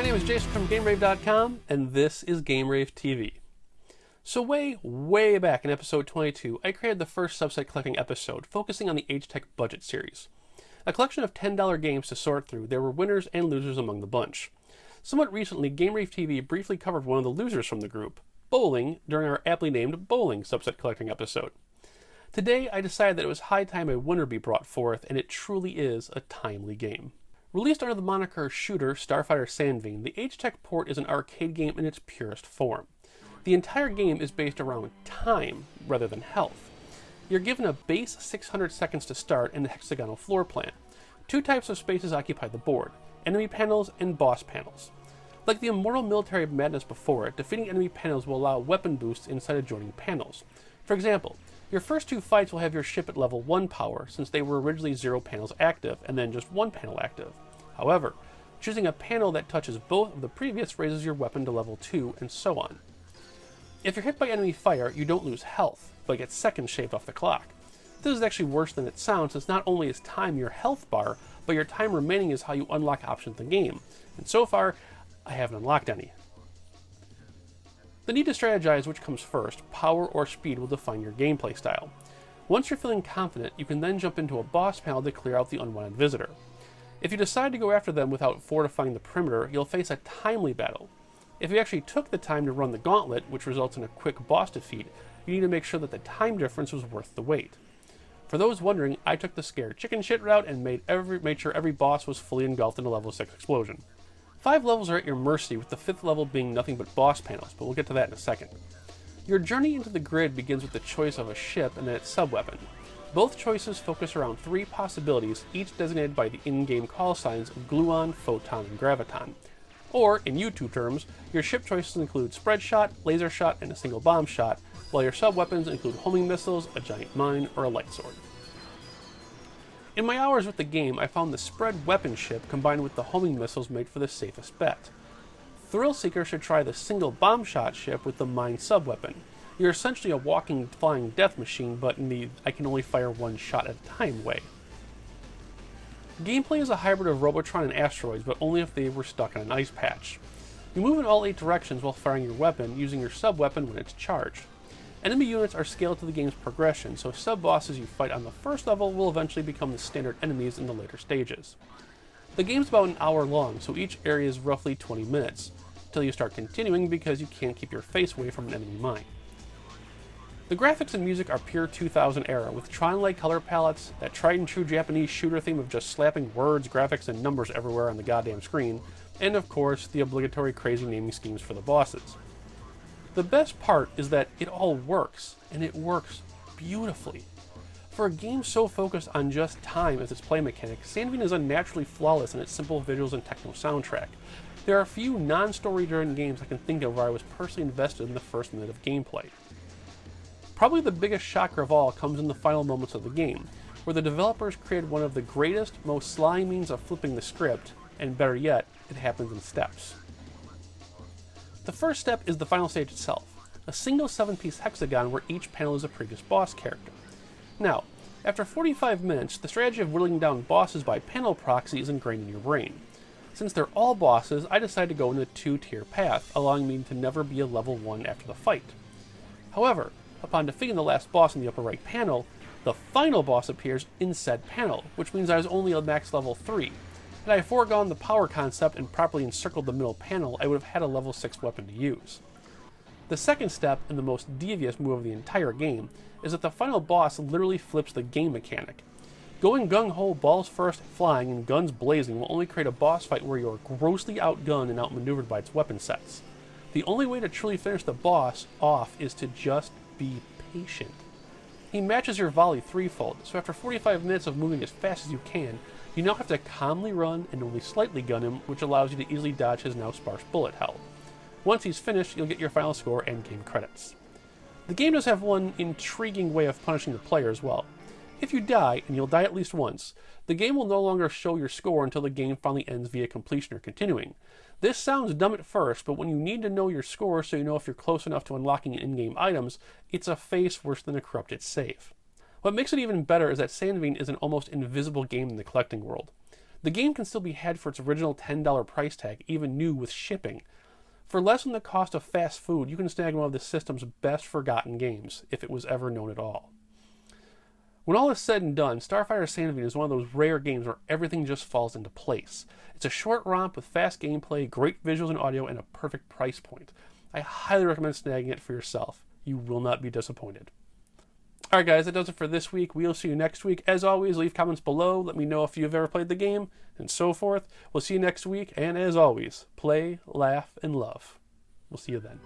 name is Jason from Game-Rave.com, and this is Game-Rave TV. So way back in episode 22, I created the first subset collecting episode, focusing on the Age Tech Budget series. A collection of $10 games to sort through, there were winners and losers among the bunch. Somewhat recently, Game-Rave TV briefly covered one of the losers from the group, bowling, during our aptly named bowling subset collecting episode. Today, I decided that it was high time a winner be brought forth, and it truly is a timely game. Released under the moniker shooter Starfighter Sanvein, the Age Tech port is an arcade game in its purest form. The entire game is based around time rather than health. You're given a base 600 seconds to start and a hexagonal floor plan. Two types of spaces occupy the board, enemy panels and boss panels. Like the immortal military madness before it, defeating enemy panels will allow weapon boosts inside adjoining panels. For example, your first two fights will have your ship at level 1 power, since they were originally 0 panels active, and then just 1 panel active. However, choosing a panel that touches both of the previous raises your weapon to level 2, and so on. If you're hit by enemy fire, you don't lose health, but get seconds shaved off the clock. This is actually worse than it sounds, since not only is time your health bar, but your time remaining is how you unlock options in the game. And so far, I haven't unlocked any. The need to strategize which comes first, power or speed, will define your gameplay style. Once you're feeling confident, you can then jump into a boss panel to clear out the unwanted visitor. If you decide to go after them without fortifying the perimeter, you'll face a timely battle. If you actually took the time to run the gauntlet, which results in a quick boss defeat, you need to make sure that the time difference was worth the wait. For those wondering, I took the scared chicken shit route and made sure every boss was fully engulfed in a level 6 explosion. 5 levels are at your mercy, with the 5th level being nothing but boss panels, but we'll get to that in a second. Your journey into the grid begins with the choice of a ship and then its sub-weapon. Both choices focus around 3 possibilities, each designated by the in-game call signs of gluon, photon, and graviton. Or, in YouTube terms, your ship choices include spread shot, laser shot, and a single bomb shot, while your sub-weapons include homing missiles, a giant mine, or a light sword. In my hours with the game, I found the spread weapon ship combined with the homing missiles made for the safest bet. Thrill seekers should try the single bomb shot ship with the mine sub-weapon. You're essentially a walking, flying death machine, but in the I can only fire one shot at a time way. Gameplay is a hybrid of Robotron and asteroids, but only if they were stuck on an ice patch. You move in all 8 directions while firing your weapon, using your sub-weapon when it's charged. Enemy units are scaled to the game's progression, so sub-bosses you fight on the first level will eventually become the standard enemies in the later stages. The game's about an hour long, so each area is roughly 20 minutes, until you start continuing because you can't keep your face away from an enemy mine. The graphics and music are pure 2000 era, with Tron-like color palettes, that tried and true Japanese shooter theme of just slapping words, graphics, and numbers everywhere on the goddamn screen, and of course, the obligatory crazy naming schemes for the bosses. The best part is that it all works, and it works beautifully. For a game so focused on just time as its play mechanic, Sanvein is unnaturally flawless in its simple visuals and techno soundtrack. There are few non-story driven games I can think of where I was personally invested in the first minute of gameplay. Probably the biggest shocker of all comes in the final moments of the game, where the developers created one of the greatest, most sly means of flipping the script, and better yet, it happens in steps. The first step is the final stage itself, a single 7-piece hexagon where each panel is a previous boss character. Now, after 45 minutes, the strategy of whittling down bosses by panel proxy is ingrained in your brain. Since they're all bosses, I decided to go in the 2-tier path, allowing me to never be a level 1 after the fight. However, upon defeating the last boss in the upper right panel, the final boss appears in said panel, which means I was only a max level 3. Had I foregone the power concept and properly encircled the middle panel, I would have had a level 6 weapon to use. The second step, and the most devious move of the entire game, is that the final boss literally flips the game mechanic. Going gung-ho, balls first, flying, and guns blazing will only create a boss fight where you are grossly outgunned and outmaneuvered by its weapon sets. The only way to truly finish the boss off is to just be patient. He matches your volley threefold, so after 45 minutes of moving as fast as you can, you now have to calmly run and only slightly gun him, which allows you to easily dodge his now sparse bullet hell. Once he's finished, you'll get your final score and game credits. The game does have one intriguing way of punishing the player as well. If you die, and you'll die at least once, the game will no longer show your score until the game finally ends via completion or continuing. This sounds dumb at first, but when you need to know your score so you know if you're close enough to unlocking in-game items, it's a face worse than a corrupted save. What makes it even better is that Sanvein is an almost invisible game in the collecting world. The game can still be had for its original $10 price tag, even new with shipping. For less than the cost of fast food, you can snag one of the system's best forgotten games, if it was ever known at all. When all is said and done, Starfighter Sanvein is one of those rare games where everything just falls into place. It's a short romp with fast gameplay, great visuals and audio, and a perfect price point. I highly recommend snagging it for yourself. You will not be disappointed. Alright guys, that does it for this week. We'll see you next week. As always, leave comments below. Let me know if you've ever played the game, and so forth. We'll see you next week, and as always, play, laugh, and love. We'll see you then.